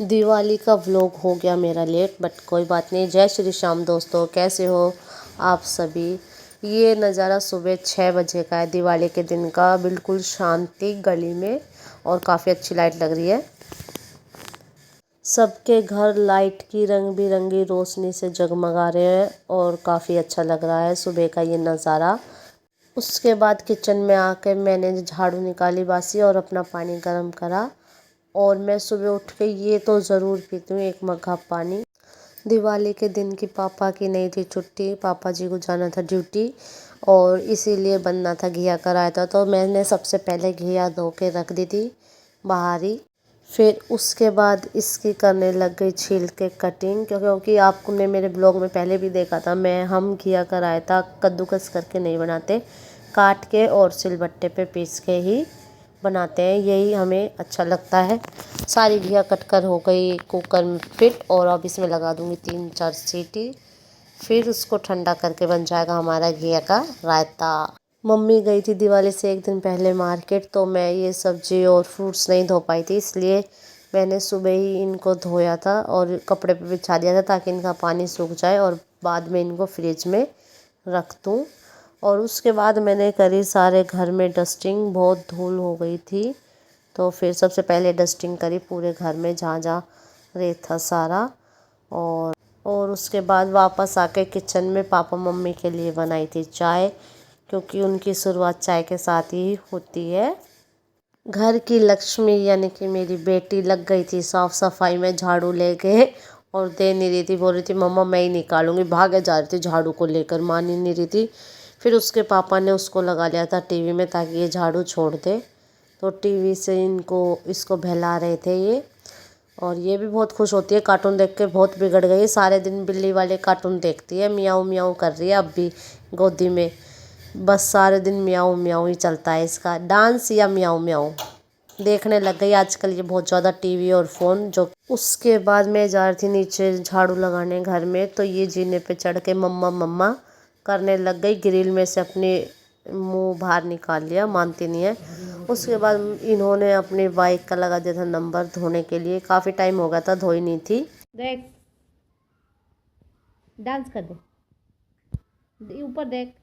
दिवाली का व्लॉग हो गया मेरा लेट, बट कोई बात नहीं। जय श्री श्याम दोस्तों, कैसे हो आप सभी। ये नज़ारा सुबह 6 बजे का है, दिवाली के दिन का। बिल्कुल शांति गली में और काफ़ी अच्छी लाइट लग रही है। सबके घर लाइट की रंग बिरंगी रोशनी से जगमगा रहे हैं और काफ़ी अच्छा लग रहा है सुबह का ये नज़ारा। उसके बाद किचन में आकर मैंने झाड़ू निकाली बासी और अपना पानी गर्म करा। और मैं सुबह उठ के ये तो ज़रूर पीती हूँ, 1 मग्गा पानी। दिवाली के दिन की पापा की नहीं थी छुट्टी, पापा जी को जाना था ड्यूटी और इसीलिए बनना था घिया का रायता। तो मैंने सबसे पहले घिया धो के रख दी थी बाहर ही। फिर उसके बाद इसकी करने लग गई छील के कटिंग, क्योंकि आपने मेरे ब्लॉग में पहले भी देखा था। हम घिया का रायता कद्दूकस करके नहीं बनाते, काट के और सिलबट्टे पे पीस के ही बनाते हैं, यही हमें अच्छा लगता है। सारी घिया कटकर हो गई कुकर में फिट और अब इसमें लगा दूंगी 3-4 सीटी। फिर उसको ठंडा करके बन जाएगा हमारा घिया का रायता। मम्मी गई थी दिवाली से 1 दिन पहले मार्केट, तो मैं ये सब्जी और फ्रूट्स नहीं धो पाई थी, इसलिए मैंने सुबह ही इनको धोया था और कपड़े पे बिछा दिया था ताकि इनका पानी सूख जाए और बाद में इनको फ्रिज में रख दूँ। और उसके बाद मैंने करी सारे घर में डस्टिंग, बहुत धूल हो गई थी। तो फिर सबसे पहले डस्टिंग करी पूरे घर में जहाँ जहाँ रेत था सारा। और उसके बाद वापस आके किचन में पापा मम्मी के लिए बनाई थी चाय, क्योंकि उनकी शुरुआत चाय के साथ ही होती है। घर की लक्ष्मी यानी कि मेरी बेटी लग गई थी साफ़ सफाई में झाड़ू लेके और दे नहीं रही थी। बोल रही थी मम्मा मैं ही निकालूंगी, भागे जा रही थी झाड़ू को लेकर, मान ही नहीं रही थी। फिर उसके पापा ने उसको लगा लिया था टीवी में ताकि ये झाड़ू छोड़ दे। तो टीवी से इसको बहला रहे थे ये। और ये भी बहुत खुश होती है, कार्टून देख के बहुत बिगड़ गई है। सारे दिन बिल्ली वाले कार्टून देखती है, मियाऊ मियाऊ कर रही है अब भी गोदी में। बस सारे दिन मियाऊ मियाऊ ही चलता है इसका, डांस या मियाऊ मियाऊ देखने लग गई आजकल ये बहुत ज़्यादा टीवी और फ़ोन। जो उसके बाद मैं जा रही थी नीचे झाड़ू लगाने घर में, तो ये जीने पे चढ़ के मम्मा मम्मा करने लग गई। ग्रिल में से अपने मुंह बाहर निकाल लिया, मानती नहीं है। उसके बाद इन्होंने अपनी बाइक का लगा दिया था नंबर धोने के लिए, काफ़ी टाइम हो गया था धोई नहीं थी। देख डांस कर दे, ऊपर देख।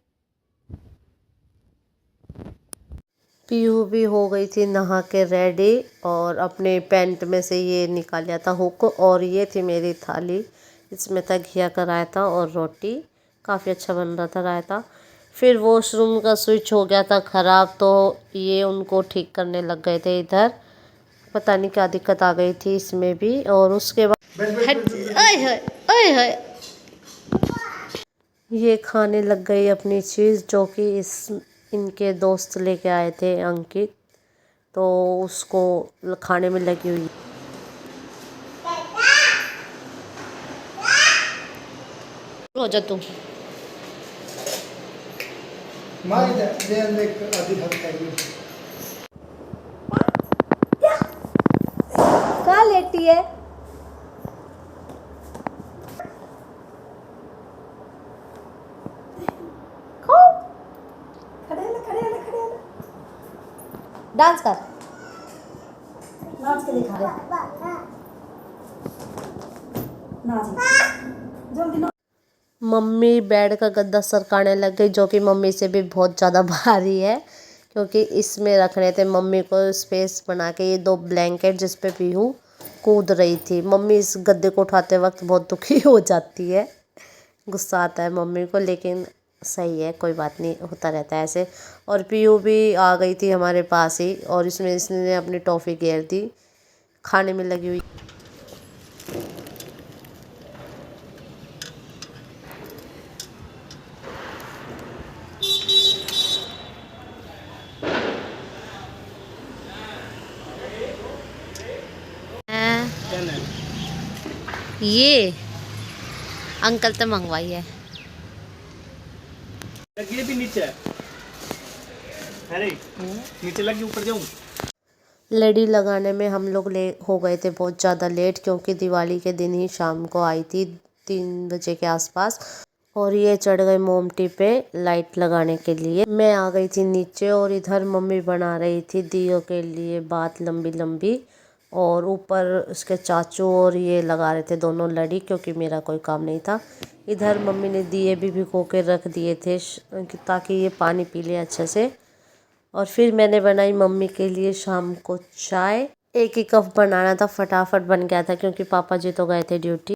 पीहू भी हो गई थी नहा के रेडी और अपने पैंट में से ये निकाल लिया था हुक। और ये थी मेरी थाली, इसमें था घिया का रायता और रोटी, काफ़ी अच्छा बन रहा था रायता। फिर वॉशरूम का स्विच हो गया था ख़राब, तो ये उनको ठीक करने लग गए थे इधर। पता नहीं क्या दिक्कत आ गई थी इसमें भी। और उसके बाद ओए ये खाने लग गई अपनी चीज़, जो कि इनके दोस्त लेके आए थे अंकित, तो उसको खाने में लगी हुई। हो जा तू कहाँ लेटी है। डांस कर, नाच के दिखा दे, जल्दी। मम्मी बेड का गद्दा सरकाने लग गई, जो कि मम्मी से भी बहुत ज़्यादा भारी है, क्योंकि इसमें रखने थे मम्मी को स्पेस बना के ये 2 ब्लैंकेट जिस पे पीहू कूद रही थी। मम्मी इस गद्दे को उठाते वक्त बहुत दुखी हो जाती है, गुस्सा आता है मम्मी को, लेकिन सही है, कोई बात नहीं, होता रहता है ऐसे। और पीहू भी आ गई थी हमारे पास ही और इसने अपनी टॉफ़ी घेर दी, खाने में लगी हुई। ये अंकल तो मंगवाई है, ये भी नीचे है, अरे नीचे लगी, ऊपर जाऊं। लड़ी लगाने में हम लोग हो गए थे बहुत ज़्यादा लेट, क्योंकि दिवाली के दिन ही शाम को आई थी 3 बजे के आसपास। और ये चढ़ गए मोमटी पे लाइट लगाने के लिए। मैं आ गई थी नीचे और इधर मम्मी बना रही थी दियों के लिए बात लंबी लंबी। और ऊपर उसके चाचू और ये लगा रहे थे दोनों लड़ी, क्योंकि मेरा कोई काम नहीं था। इधर मम्मी ने दिए भी भिगो के रख दिए थे ताकि ये पानी पी ले अच्छे से। और फिर मैंने बनाई मम्मी के लिए शाम को चाय। एक ही कप बनाना था, फटाफट बन गया था क्योंकि पापा जी तो गए थे ड्यूटी।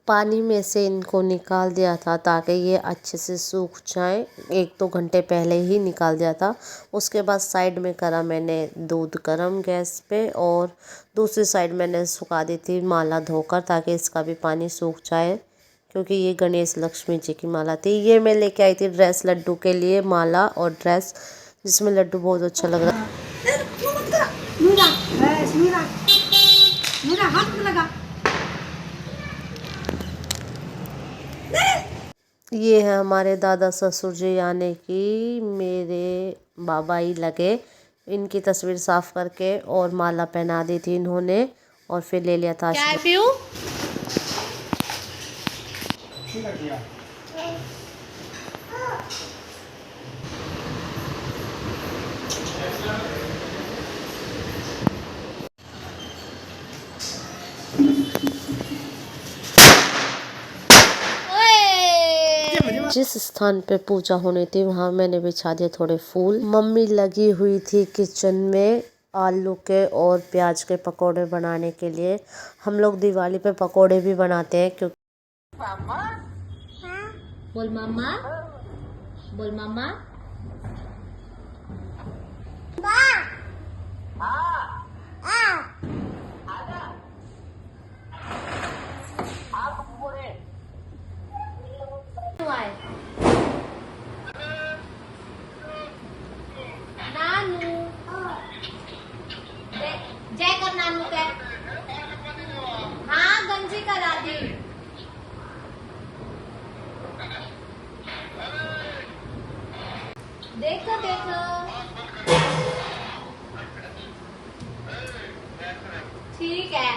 पानी में से इनको निकाल दिया था ताकि ये अच्छे से सूख जाए। 1-2 घंटे पहले ही निकाल दिया था। उसके बाद साइड में करा मैंने दूध गरम गैस पे, और दूसरी साइड मैंने सुखा दी थी माला धोकर ताकि इसका भी पानी सूख जाए, क्योंकि ये गणेश लक्ष्मी जी की माला थी। ये मैं लेके आई थी ड्रेस लड्डू के लिए, माला और ड्रेस, जिसमें लड्डू बहुत अच्छा लग रहा है। ये है हमारे दादा ससुर जी, यानी कि मेरे बाबा ही लगे। इनकी तस्वीर साफ करके और माला पहना दी थी इन्होंने, और फिर ले लिया था आशीर्वाद। जिस स्थान पे पूजा होनी थी वहाँ मैंने बिछा दिए थोड़े फूल। मम्मी लगी हुई थी किचन में आलू के और प्याज के पकोड़े बनाने के लिए। हम लोग दिवाली पे पकोड़े भी बनाते हैं, क्योंकि बोल मामा, बोल मामा। नानू जय कर नानू के। हाँ गंजी करा दी। देखो देखो ठीक है।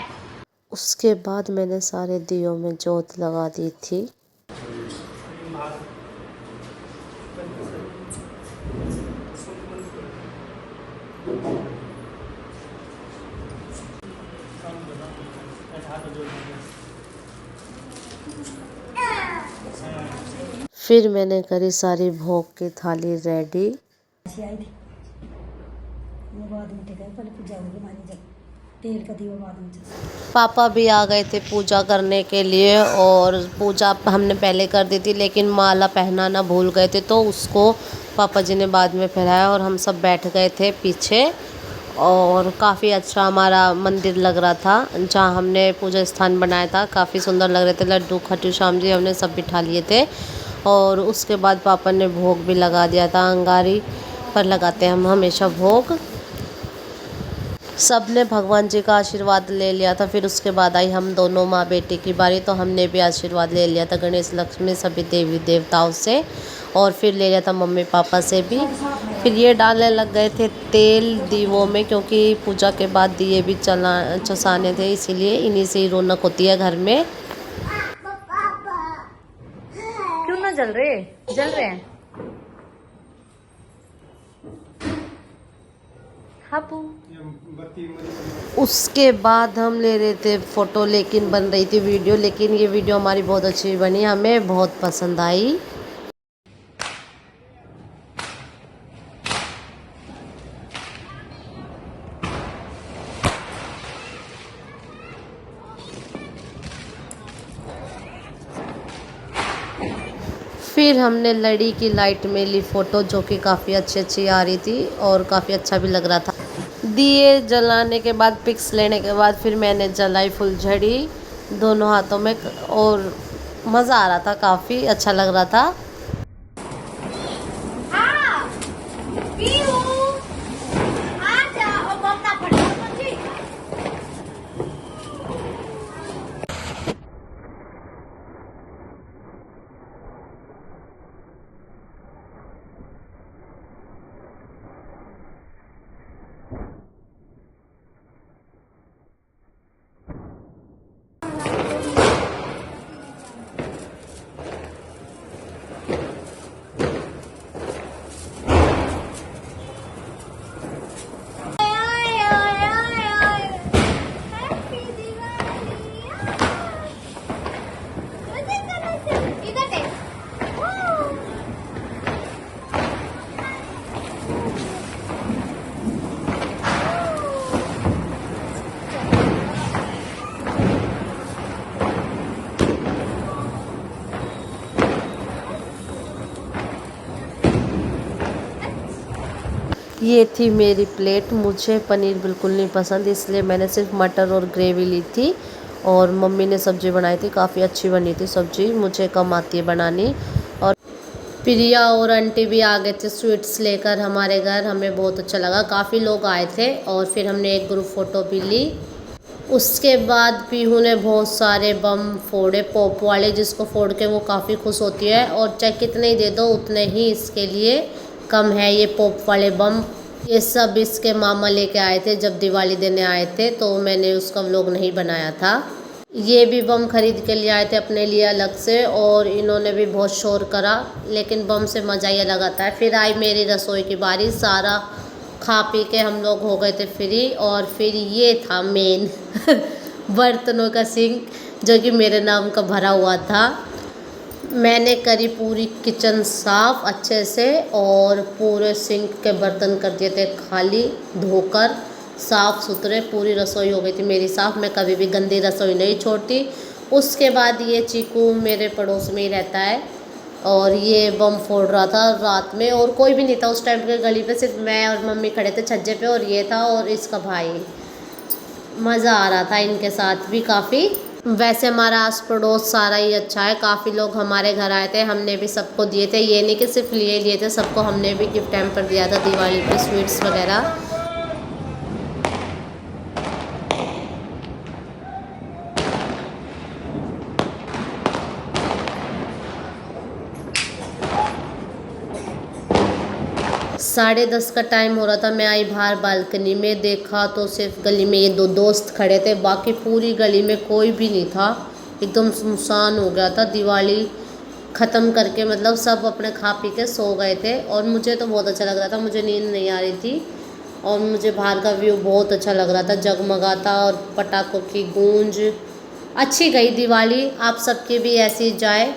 उसके बाद मैंने सारे दियों में जोत लगा दी थी। फिर मैंने करी सारी भोग की थाली रेडी। पापा भी आ गए थे पूजा करने के लिए, और पूजा हमने पहले कर दी थी, लेकिन माला पहनाना भूल गए थे तो उसको पापा जी ने बाद में पहनाया, और हम सब बैठ गए थे पीछे। और काफ़ी अच्छा हमारा मंदिर लग रहा था जहाँ हमने पूजा स्थान बनाया था। काफ़ी सुंदर लग रहे थे। लड्डू खट्टू श्याम जी हमने सब बिठा लिए थे, और उसके बाद पापा ने भोग भी लगा दिया था। अंगारी पर लगाते हैं हम हमेशा भोग। सब ने भगवान जी का आशीर्वाद ले लिया था। फिर उसके बाद आई हम दोनों माँ बेटी की बारी, तो हमने भी आशीर्वाद ले लिया था गणेश लक्ष्मी सभी देवी देवताओं से, और फिर ले लिया था मम्मी पापा से भी। फिर ये डालने लग गए थे तेल दीवों में, क्योंकि पूजा के बाद दिए भी चसाने थे, इसीलिए इन्हीं से ही रौनक होती है घर में। क्यों ना जल रहे हैं उसके बाद हम ले रहे थे फ़ोटो, लेकिन बन रही थी वीडियो। लेकिन ये वीडियो हमारी बहुत अच्छी बनी, हमें बहुत पसंद आई। फिर हमने लड़ी की लाइट में ली फ़ोटो, जो कि काफ़ी अच्छी आ रही थी और काफ़ी अच्छा भी लग रहा था। दिए जलाने के बाद, पिक्स लेने के बाद, फिर मैंने जलाई फुलझड़ी दोनों हाथों में, और मज़ा आ रहा था, काफ़ी अच्छा लग रहा था। ये थी मेरी प्लेट। मुझे पनीर बिल्कुल नहीं पसंद, इसलिए मैंने सिर्फ मटर और ग्रेवी ली थी। और मम्मी ने सब्ज़ी बनाई थी, काफ़ी अच्छी बनी थी सब्ज़ी, मुझे कम आती है बनानी। और प्रिया और आंटी भी आ गए थे स्वीट्स लेकर हमारे घर। हमें बहुत अच्छा लगा, काफ़ी लोग आए थे और फिर हमने एक ग्रुप फ़ोटो भी ली। उसके बाद पीहू ने बहुत सारे बम फोड़े, पॉप वाले, जिसको फोड़ के वो काफ़ी खुश होती है। और चाहे कितने ही दे दो उतने ही इसके लिए कम है ये पॉप वाले बम। ये सब इसके मामा लेके आए थे जब दिवाली देने आए थे, तो मैंने उसका व्लॉग नहीं बनाया था। ये भी बम खरीद के लिए आए थे अपने लिए अलग से, और इन्होंने भी बहुत शोर करा, लेकिन बम से मज़ा ही अलग आता है। फिर आई मेरी रसोई की बारी, सारा खा पी के हम लोग हो गए थे फ्री। और फिर ये था मेन बर्तनों का सिंक, जो कि मेरे नाम का भरा हुआ था। मैंने करी पूरी किचन साफ़ अच्छे से, और पूरे सिंक के बर्तन कर दिए थे खाली, धोकर साफ़ सुथरे। पूरी रसोई हो गई थी मेरी साफ़, मैं कभी भी गंदी रसोई नहीं छोड़ती। उसके बाद ये चीकू मेरे पड़ोस में ही रहता है, और ये बम फोड़ रहा था रात में, और कोई भी नहीं था उस टाइम पे गली पे, सिर्फ मैं और मम्मी खड़े थे छज्जे पे, और ये था और इसका भाई। मज़ा आ रहा था इनके साथ भी काफ़ी। वैसे हमारा आस पड़ोस सारा ही अच्छा है, काफ़ी लोग हमारे घर आए थे, हमने भी सबको दिए थे। ये नहीं कि सिर्फ लिए थे, सबको हमने भी गिफ्ट हैम्पर दिया था दिवाली पे, स्वीट्स वगैरह। साढ़े 10 का टाइम हो रहा था, मैं आई बाहर बालकनी में, देखा तो सिर्फ गली में ये दो दोस्त खड़े थे, बाकी पूरी गली में कोई भी नहीं था। एकदम सुनसान हो गया था। दिवाली ख़त्म करके मतलब सब अपने खा पी के सो गए थे, और मुझे तो बहुत अच्छा लग रहा था, मुझे नींद नहीं आ रही थी। और मुझे बाहर का व्यू बहुत अच्छा लग रहा था, जगमगाता और पटाखों की गूंज। अच्छी गई दिवाली, आप सबकी भी ऐसी जाए।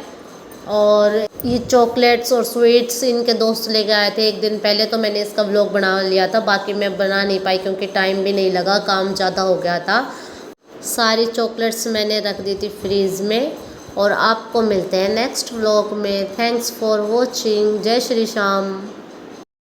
और ये चॉकलेट्स और स्वीट्स इनके दोस्त लेके आए थे एक दिन पहले, तो मैंने इसका व्लॉग बना लिया था, बाकी मैं बना नहीं पाई क्योंकि टाइम भी नहीं लगा, काम ज़्यादा हो गया था। सारी चॉकलेट्स मैंने रख दी थी फ्रीज़ में। और आपको मिलते हैं नेक्स्ट व्लॉग में। Thanks for watching. जय श्री श्याम।